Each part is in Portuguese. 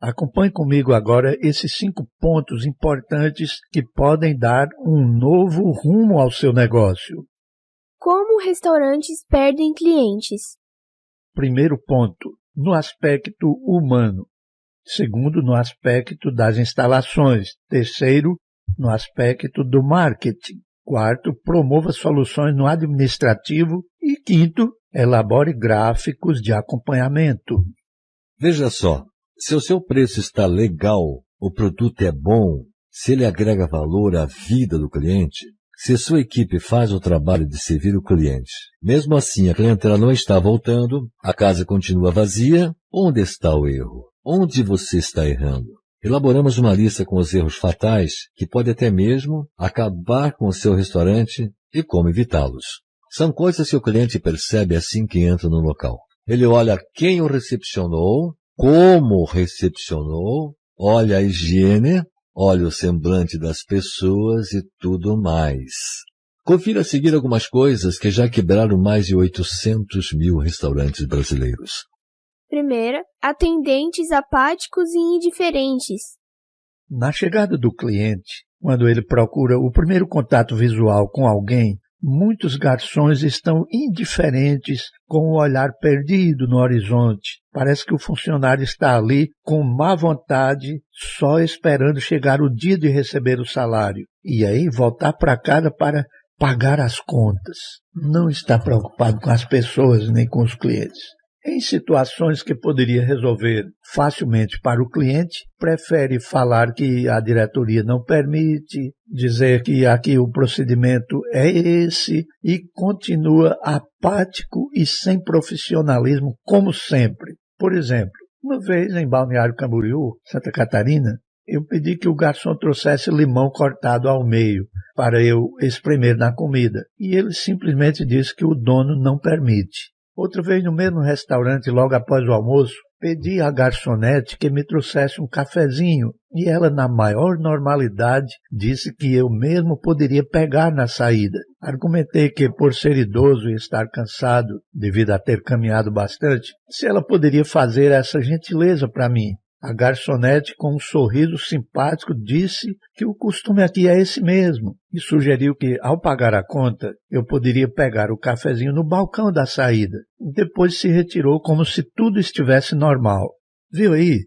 Acompanhe comigo agora esses 5 pontos importantes que podem dar um novo rumo ao seu negócio. Como restaurantes perdem clientes? Primeiro ponto, no aspecto humano. Segundo, no aspecto das instalações. Terceiro, no aspecto do marketing. Quarto, promova soluções no administrativo. E quinto, elabore gráficos de acompanhamento. Veja só, se o seu preço está legal, o produto é bom, se ele agrega valor à vida do cliente, se sua equipe faz o trabalho de servir o cliente, mesmo assim a clientela não está voltando, a casa continua vazia, onde está o erro? Onde você está errando? Elaboramos uma lista com os erros fatais que pode até mesmo acabar com o seu restaurante e como evitá-los. São coisas que o cliente percebe assim que entra no local. Ele olha quem o recepcionou, como recepcionou, olha a higiene, olha o semblante das pessoas e tudo mais. Confira a seguir algumas coisas que já quebraram mais de 800 mil restaurantes brasileiros. Primeira, atendentes apáticos e indiferentes. Na chegada do cliente, quando ele procura o primeiro contato visual com alguém, muitos garçons estão indiferentes, com o olhar perdido no horizonte. Parece que o funcionário está ali com má vontade, só esperando chegar o dia de receber o salário. E aí voltar para casa para pagar as contas. Não está preocupado com as pessoas nem com os clientes. Em situações que poderia resolver facilmente para o cliente, prefere falar que a diretoria não permite, dizer que aqui o procedimento é esse e continua apático e sem profissionalismo como sempre. Por exemplo, uma vez em Balneário Camboriú, Santa Catarina, eu pedi que o garçom trouxesse limão cortado ao meio para eu espremer na comida e ele simplesmente disse que o dono não permite. Outra vez, no mesmo restaurante, logo após o almoço, pedi à garçonete que me trouxesse um cafezinho e ela, na maior normalidade, disse que eu mesmo poderia pegar na saída. Argumentei que, por ser idoso e estar cansado, devido a ter caminhado bastante, se ela poderia fazer essa gentileza para mim. A garçonete, com um sorriso simpático, disse que o costume aqui é esse mesmo e sugeriu que, ao pagar a conta, eu poderia pegar o cafezinho no balcão da saída. Depois se retirou como se tudo estivesse normal. Viu aí?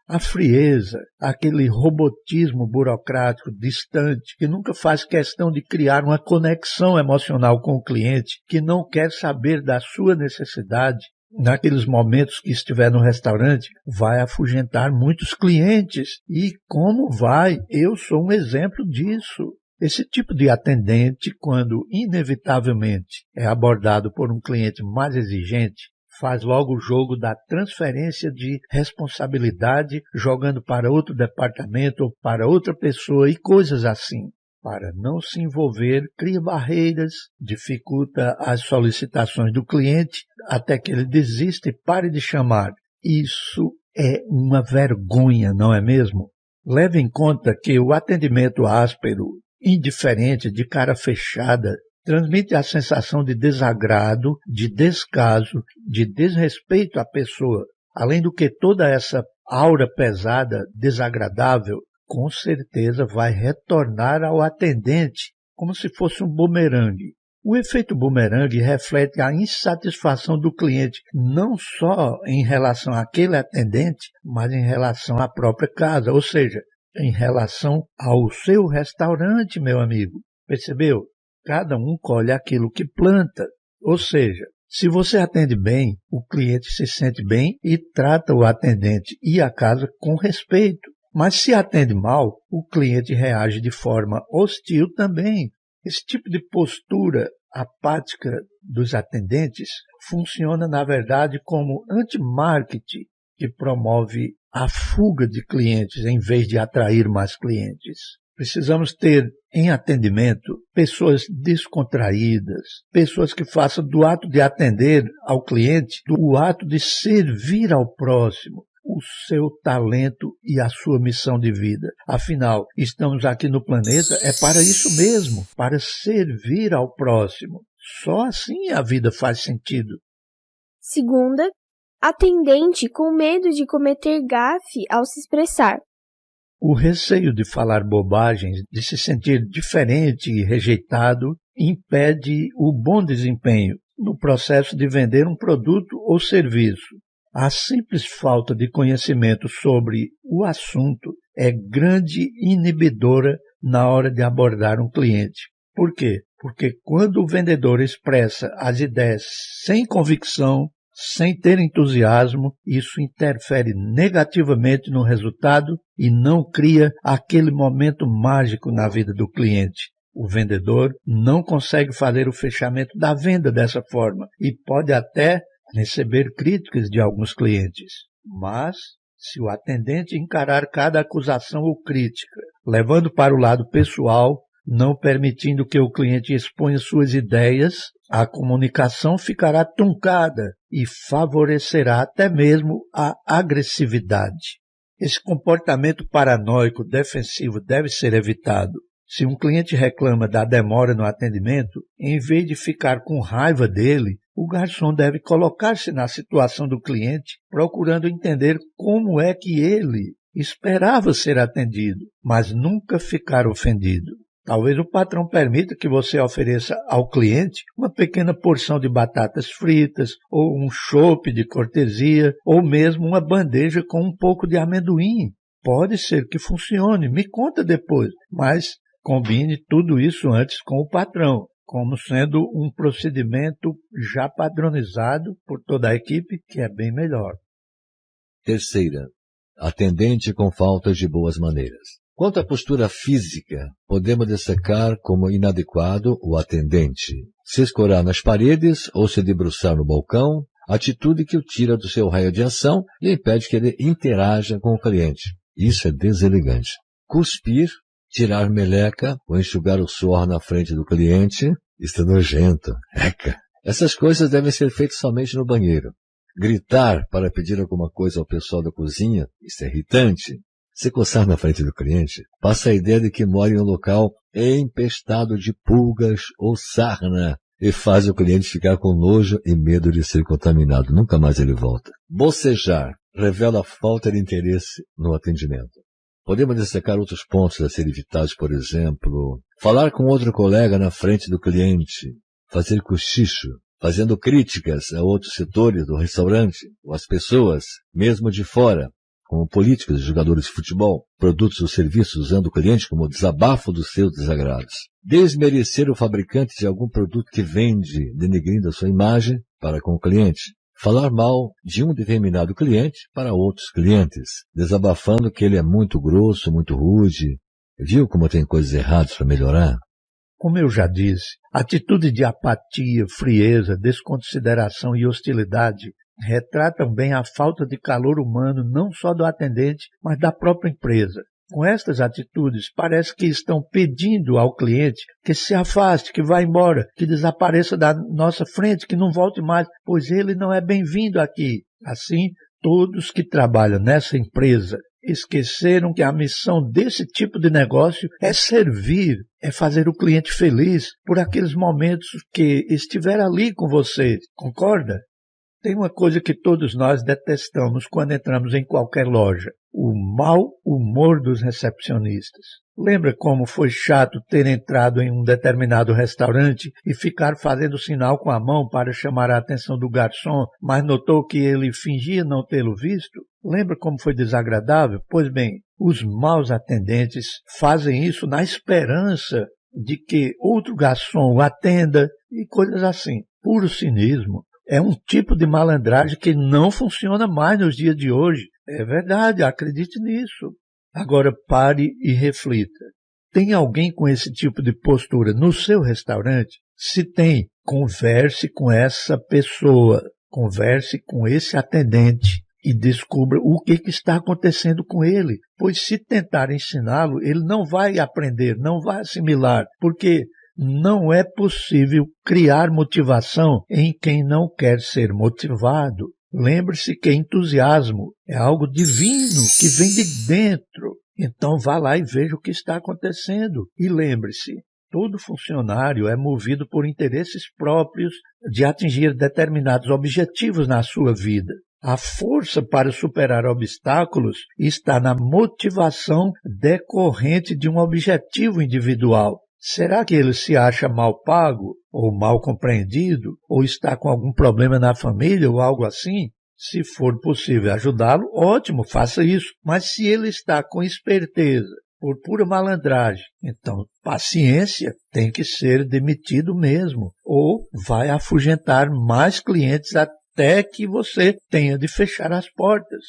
A frieza, aquele robotismo burocrático distante, que nunca faz questão de criar uma conexão emocional com o cliente, que não quer saber da sua necessidade, naqueles momentos que estiver no restaurante, vai afugentar muitos clientes. E como vai? Eu sou um exemplo disso. Esse tipo de atendente, quando inevitavelmente é abordado por um cliente mais exigente, faz logo o jogo da transferência de responsabilidade, jogando para outro departamento ou para outra pessoa e coisas assim. Para não se envolver, cria barreiras, dificulta as solicitações do cliente até que ele desista e pare de chamar. Isso é uma vergonha, não é mesmo? Leve em conta que o atendimento áspero, indiferente, de cara fechada, transmite a sensação de desagrado, de descaso, de desrespeito à pessoa. Além do que toda essa aura pesada, desagradável, com certeza vai retornar ao atendente como se fosse um bumerangue. O efeito bumerangue reflete a insatisfação do cliente, não só em relação àquele atendente, mas em relação à própria casa, ou seja, em relação ao seu restaurante, meu amigo. Percebeu? Cada um colhe aquilo que planta. Ou seja, se você atende bem, o cliente se sente bem e trata o atendente e a casa com respeito. Mas se atende mal, o cliente reage de forma hostil também. Esse tipo de postura apática dos atendentes funciona, na verdade, como anti-marketing, que promove a fuga de clientes em vez de atrair mais clientes. Precisamos ter em atendimento pessoas descontraídas, pessoas que façam do ato de atender ao cliente, do ato de servir ao próximo, o seu talento e a sua missão de vida. Afinal, estamos aqui no planeta é para isso mesmo, para servir ao próximo. Só assim a vida faz sentido. Segunda, Atendente com medo de cometer gafe ao se expressar. O receio de falar bobagens, de se sentir diferente e rejeitado, impede o bom desempenho no processo de vender um produto ou serviço. A simples falta de conhecimento sobre o assunto é grande inibidora na hora de abordar um cliente. Por quê? Porque quando o vendedor expressa as ideias sem convicção, sem ter entusiasmo, isso interfere negativamente no resultado e não cria aquele momento mágico na vida do cliente. O vendedor não consegue fazer o fechamento da venda dessa forma e pode até receber críticas de alguns clientes. Mas, se o atendente encarar cada acusação ou crítica, levando para o lado pessoal, não permitindo que o cliente exponha suas ideias, a comunicação ficará truncada e favorecerá até mesmo a agressividade. Esse comportamento paranoico defensivo deve ser evitado. Se um cliente reclama da demora no atendimento, em vez de ficar com raiva dele, o garçom deve colocar-se na situação do cliente, procurando entender como é que ele esperava ser atendido, mas nunca ficar ofendido. Talvez o patrão permita que você ofereça ao cliente uma pequena porção de batatas fritas, ou um chopp de cortesia, ou mesmo uma bandeja com um pouco de amendoim. Pode ser que funcione, me conta depois, mas combine tudo isso antes com o patrão, como sendo um procedimento já padronizado por toda a equipe, que é bem melhor. Terceira, atendente com falta de boas maneiras. Quanto à postura física, podemos destacar como inadequado o atendente se escorar nas paredes ou se debruçar no balcão, atitude que o tira do seu raio de ação e impede que ele interaja com o cliente. Isso é deselegante. Cuspir, tirar meleca ou enxugar o suor na frente do cliente, isso é nojento. Eca! Essas coisas devem ser feitas somente no banheiro. Gritar para pedir alguma coisa ao pessoal da cozinha, isso é irritante. Se coçar na frente do cliente, passa a ideia de que mora em um local empestado de pulgas ou sarna e faz o cliente ficar com nojo e medo de ser contaminado. Nunca mais ele volta. Bocejar revela falta de interesse no atendimento. Podemos destacar outros pontos a ser evitados, por exemplo, falar com outro colega na frente do cliente, fazer cochicho, fazendo críticas a outros setores do restaurante ou às pessoas, mesmo de fora, como políticos e jogadores de futebol, produtos ou serviços usando o cliente como desabafo dos seus desagrados. Desmerecer o fabricante de algum produto que vende, denegrindo a sua imagem para com o cliente. Falar mal de um determinado cliente para outros clientes, desabafando que ele é muito grosso, muito rude. Viu como tem coisas erradas para melhorar? Como eu já disse, atitude de apatia, frieza, desconsideração e hostilidade retratam bem a falta de calor humano não só do atendente, mas da própria empresa. Com estas atitudes, parece que estão pedindo ao cliente que se afaste, que vá embora, que desapareça da nossa frente, que não volte mais, pois ele não é bem-vindo aqui. Assim, todos que trabalham nessa empresa esqueceram que a missão desse tipo de negócio é servir, é fazer o cliente feliz por aqueles momentos que estiver ali com você. Concorda? Tem uma coisa que todos nós detestamos quando entramos em qualquer loja: o mau humor dos recepcionistas. Lembra como foi chato ter entrado em um determinado restaurante e ficar fazendo sinal com a mão para chamar a atenção do garçom, mas notou que ele fingia não tê-lo visto? Lembra como foi desagradável? Pois bem, os maus atendentes fazem isso na esperança de que outro garçom o atenda e coisas assim. Puro cinismo. É um tipo de malandragem que não funciona mais nos dias de hoje. É verdade, acredite nisso. Agora pare e reflita. Tem alguém com esse tipo de postura no seu restaurante? Se tem, converse com essa pessoa, converse com esse atendente e descubra o que está acontecendo com ele. Pois se tentar ensiná-lo, ele não vai aprender, não vai assimilar, porque não é possível criar motivação em quem não quer ser motivado. Lembre-se que entusiasmo é algo divino que vem de dentro. Então vá lá e veja o que está acontecendo. E lembre-se, todo funcionário é movido por interesses próprios de atingir determinados objetivos na sua vida. A força para superar obstáculos está na motivação decorrente de um objetivo individual. Será que ele se acha mal pago, ou mal compreendido, ou está com algum problema na família, ou algo assim? Se for possível ajudá-lo, ótimo, faça isso. Mas se ele está com esperteza, por pura malandragem, então paciência, tem que ser demitido mesmo, ou vai afugentar mais clientes até que você tenha de fechar as portas.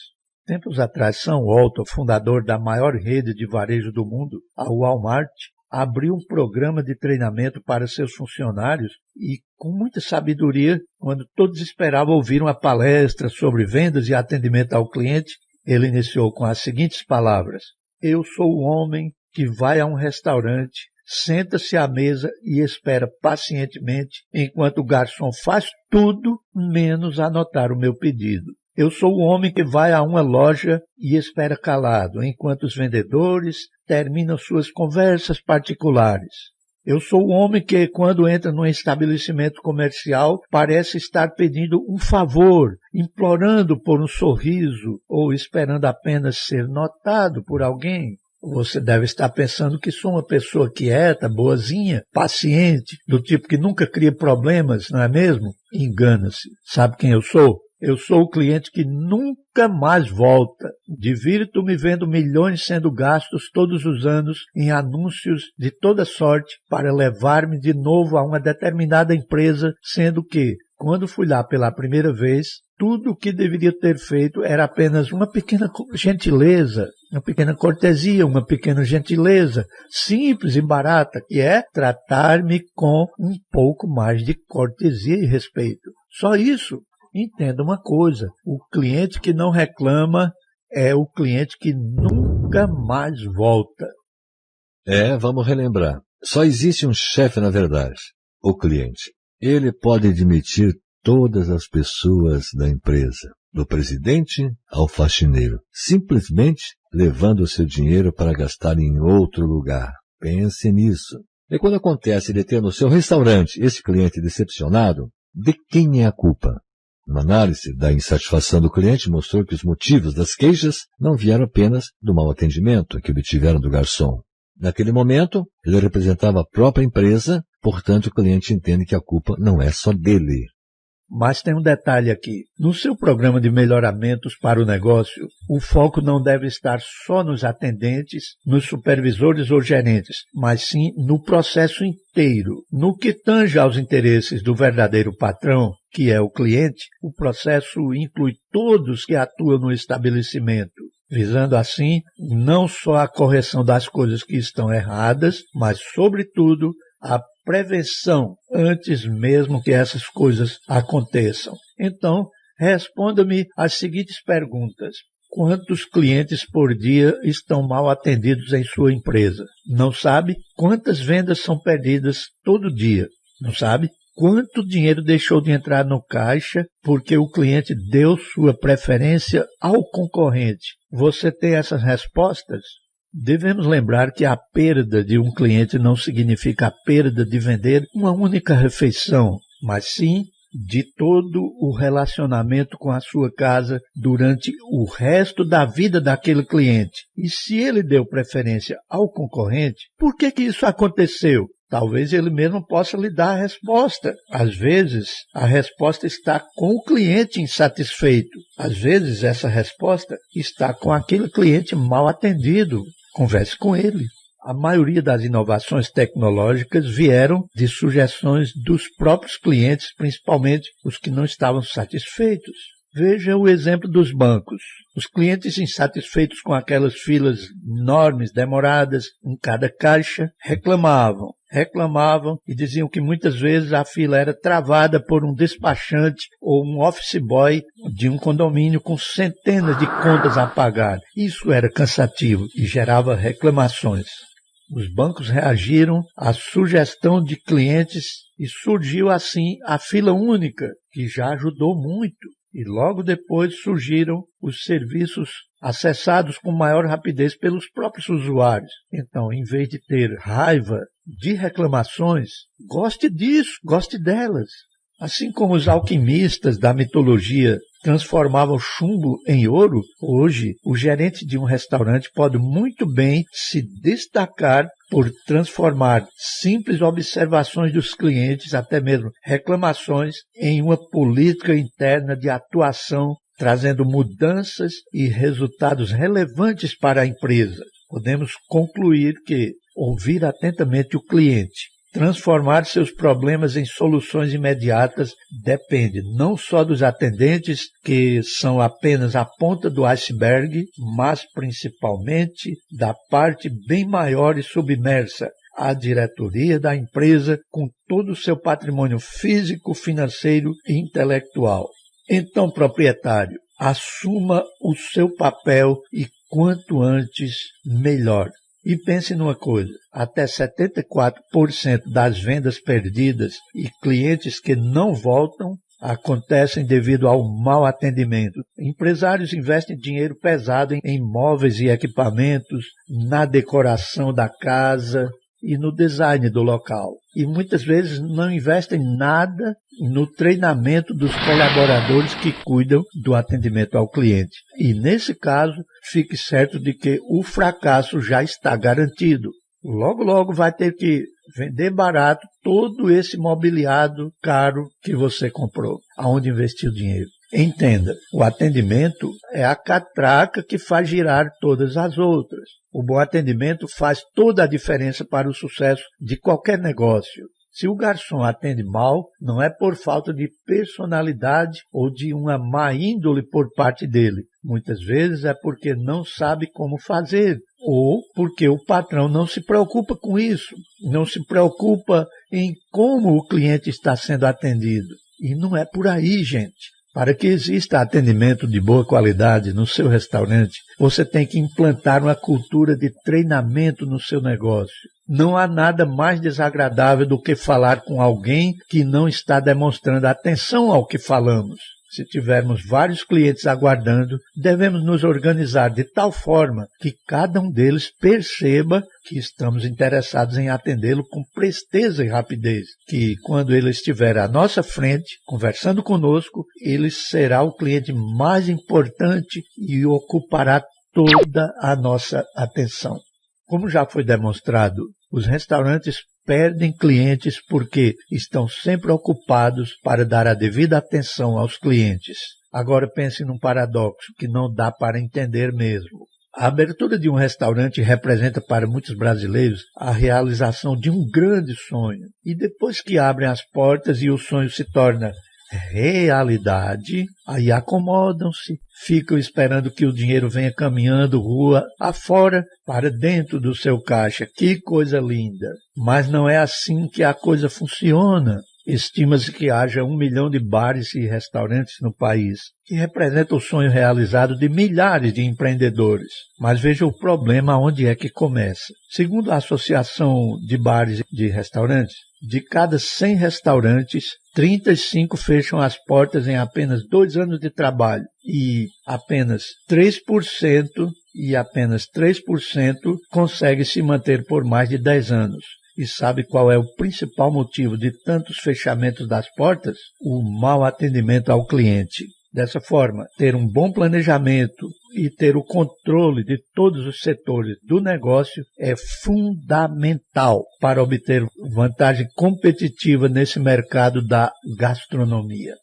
Tempos atrás, Sam Walton, fundador da maior rede de varejo do mundo, a Walmart, abriu um programa de treinamento para seus funcionários e, com muita sabedoria, quando todos esperavam ouvir uma palestra sobre vendas e atendimento ao cliente, ele iniciou com as seguintes palavras: eu sou o homem que vai a um restaurante, senta-se à mesa e espera pacientemente enquanto o garçom faz tudo menos anotar o meu pedido. Eu sou o homem que vai a uma loja e espera calado, enquanto os vendedores terminam suas conversas particulares. Eu sou o homem que, quando entra num estabelecimento comercial, parece estar pedindo um favor, implorando por um sorriso ou esperando apenas ser notado por alguém. Você deve estar pensando que sou uma pessoa quieta, boazinha, paciente, do tipo que nunca cria problemas, não é mesmo? Engana-se. Sabe quem eu sou? Eu sou o cliente que nunca mais volta. Divirto-me vendo milhões sendo gastos todos os anos em anúncios de toda sorte para levar-me de novo a uma determinada empresa, sendo que, quando fui lá pela primeira vez, tudo o que deveria ter feito era apenas uma pequena gentileza, uma pequena cortesia, uma pequena gentileza, simples e barata, que é tratar-me com um pouco mais de cortesia e respeito. Só isso. Entenda uma coisa, o cliente que não reclama é o cliente que nunca mais volta. Vamos relembrar. Só existe um chefe na verdade, o cliente. Ele pode demitir todas as pessoas da empresa, do presidente ao faxineiro, simplesmente levando o seu dinheiro para gastar em outro lugar. Pense nisso. E quando acontece de ter no seu restaurante esse cliente decepcionado, de quem é a culpa? Uma análise da insatisfação do cliente mostrou que os motivos das queixas não vieram apenas do mau atendimento que obtiveram do garçom. Naquele momento, ele representava a própria empresa, portanto o cliente entende que a culpa não é só dele. Mas tem um detalhe aqui. No seu programa de melhoramentos para o negócio, o foco não deve estar só nos atendentes, nos supervisores ou gerentes, mas sim no processo inteiro. No que tange aos interesses do verdadeiro patrão, que é o cliente, o processo inclui todos que atuam no estabelecimento, visando assim não só a correção das coisas que estão erradas, mas, sobretudo, a prevenção antes mesmo que essas coisas aconteçam. Então, responda-me as seguintes perguntas. Quantos clientes por dia estão mal atendidos em sua empresa? Não sabe? Quantas vendas são perdidas todo dia? Não sabe? Quanto dinheiro deixou de entrar no caixa porque o cliente deu sua preferência ao concorrente? Você tem essas respostas? Devemos lembrar que a perda de um cliente não significa a perda de vender uma única refeição, mas sim de todo o relacionamento com a sua casa durante o resto da vida daquele cliente. E se ele deu preferência ao concorrente, por que isso aconteceu? Talvez ele mesmo possa lhe dar a resposta. Às vezes, a resposta está com o cliente insatisfeito. Às vezes, essa resposta está com aquele cliente mal atendido. Converse com ele. A maioria das inovações tecnológicas vieram de sugestões dos próprios clientes, principalmente os que não estavam satisfeitos. Veja o exemplo dos bancos. Os clientes insatisfeitos com aquelas filas enormes, demoradas, em cada caixa, reclamavam e diziam que muitas vezes a fila era travada por um despachante ou um office boy de um condomínio com centenas de contas a pagar. Isso era cansativo e gerava reclamações. Os bancos reagiram à sugestão de clientes e surgiu assim a fila única, que já ajudou muito. E logo depois surgiram os serviços acessados com maior rapidez pelos próprios usuários. Então, em vez de ter raiva de reclamações, goste disso, goste delas. Assim como os alquimistas da mitologia transformavam chumbo em ouro, hoje o gerente de um restaurante pode muito bem se destacar por transformar simples observações dos clientes, até mesmo reclamações, em uma política interna de atuação, trazendo mudanças e resultados relevantes para a empresa. Podemos concluir que ouvir atentamente o cliente, transformar seus problemas em soluções imediatas depende não só dos atendentes, que são apenas a ponta do iceberg, mas principalmente da parte bem maior e submersa, a diretoria da empresa com todo o seu patrimônio físico, financeiro e intelectual. Então, proprietário, assuma o seu papel e quanto antes, melhor. E pense numa coisa, até 74% das vendas perdidas e clientes que não voltam acontecem devido ao mau atendimento. Empresários investem dinheiro pesado em móveis e equipamentos, na decoração da casa e no design do local. E muitas vezes não investem nada no treinamento dos colaboradores que cuidam do atendimento ao cliente. E nesse caso, fique certo de que o fracasso já está garantido. Logo, logo vai ter que vender barato todo esse mobiliado caro que você comprou, aonde investiu dinheiro. Entenda, o atendimento é a catraca que faz girar todas as outras. O bom atendimento faz toda a diferença para o sucesso de qualquer negócio. Se o garçom atende mal, não é por falta de personalidade ou de uma má índole por parte dele. Muitas vezes é porque não sabe como fazer, ou porque o patrão não se preocupa com isso, não se preocupa em como o cliente está sendo atendido. E não é por aí, gente. Para que exista atendimento de boa qualidade no seu restaurante, você tem que implantar uma cultura de treinamento no seu negócio. Não há nada mais desagradável do que falar com alguém que não está demonstrando atenção ao que falamos. Se tivermos vários clientes aguardando, devemos nos organizar de tal forma que cada um deles perceba que estamos interessados em atendê-lo com presteza e rapidez, que quando ele estiver à nossa frente, conversando conosco, ele será o cliente mais importante e ocupará toda a nossa atenção. Como já foi demonstrado, os restaurantes perdem clientes porque estão sempre ocupados para dar a devida atenção aos clientes. Agora pense num paradoxo que não dá para entender mesmo. A abertura de um restaurante representa para muitos brasileiros a realização de um grande sonho. E depois que abrem as portas e o sonho se torna realidade, aí acomodam-se, ficam esperando que o dinheiro venha caminhando rua afora para dentro do seu caixa. Que coisa linda! Mas não é assim que a coisa funciona. Estima-se que haja 1 milhão de bares e restaurantes no país, que representa o sonho realizado de milhares de empreendedores. Mas veja o problema onde é que começa. Segundo a Associação de Bares e de Restaurantes, de cada 100 restaurantes, 35 fecham as portas em apenas 2 anos de trabalho e apenas 3% consegue se manter por mais de 10 anos. E sabe qual é o principal motivo de tantos fechamentos das portas? O mau atendimento ao cliente. Dessa forma, ter um bom planejamento e ter o controle de todos os setores do negócio é fundamental para obter vantagem competitiva nesse mercado da gastronomia.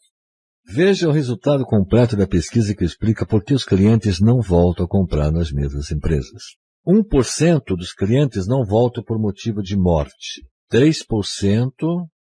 Veja o resultado completo da pesquisa que explica por que os clientes não voltam a comprar nas mesmas empresas. 1% dos clientes não voltam por motivo de morte. 3%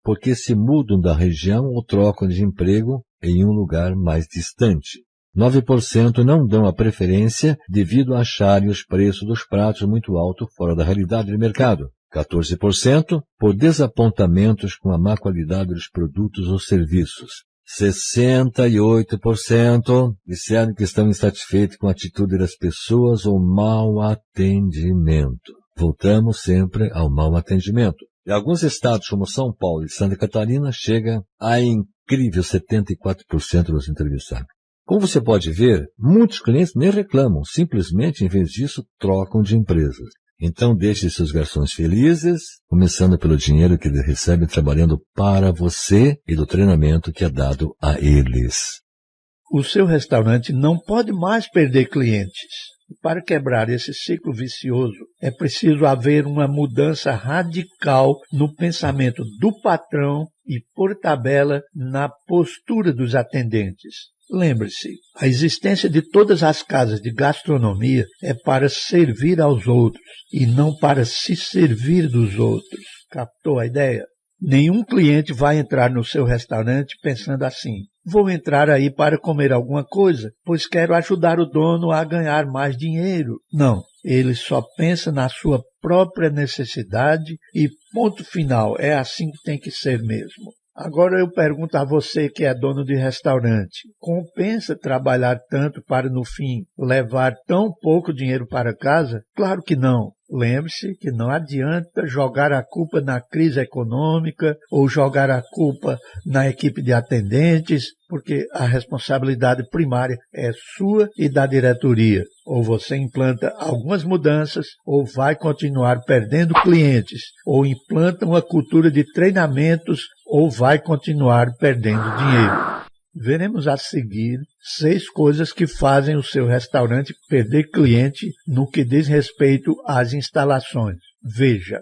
porque se mudam da região ou trocam de emprego em um lugar mais distante. 9% não dão a preferência devido a acharem os preços dos pratos muito altos fora da realidade do mercado. 14% por desapontamentos com a má qualidade dos produtos ou serviços. 68% disseram que estão insatisfeitos com a atitude das pessoas ou mau atendimento. Voltamos sempre ao mau atendimento. Em alguns estados como São Paulo e Santa Catarina, chega a incrível 74% dos entrevistados. Como você pode ver, muitos clientes nem reclamam, simplesmente, em vez disso, trocam de empresas. Então deixe seus garçons felizes, começando pelo dinheiro que eles recebem trabalhando para você e do treinamento que é dado a eles. o seu restaurante não pode mais perder clientes. Para quebrar esse ciclo vicioso, é preciso haver uma mudança radical no pensamento do patrão e, por tabela, na postura dos atendentes. Lembre-se, a existência de todas as casas de gastronomia é para servir aos outros e não para se servir dos outros. Captou a ideia? Nenhum cliente vai entrar no seu restaurante pensando assim: vou entrar aí para comer alguma coisa, pois quero ajudar o dono a ganhar mais dinheiro. Não, ele só pensa na sua própria necessidade e ponto final, é assim que tem que ser mesmo. Agora eu pergunto a você que é dono de restaurante, compensa trabalhar tanto para no fim levar tão pouco dinheiro para casa? Claro que não. Lembre-se que não adianta jogar a culpa na crise econômica ou jogar a culpa na equipe de atendentes, porque a responsabilidade primária é sua e da diretoria. Ou você implanta algumas mudanças, ou vai continuar perdendo clientes, ou implanta uma cultura de treinamentos, ou vai continuar perdendo dinheiro. Veremos a seguir 6 coisas que fazem o seu restaurante perder cliente no que diz respeito às instalações. Veja.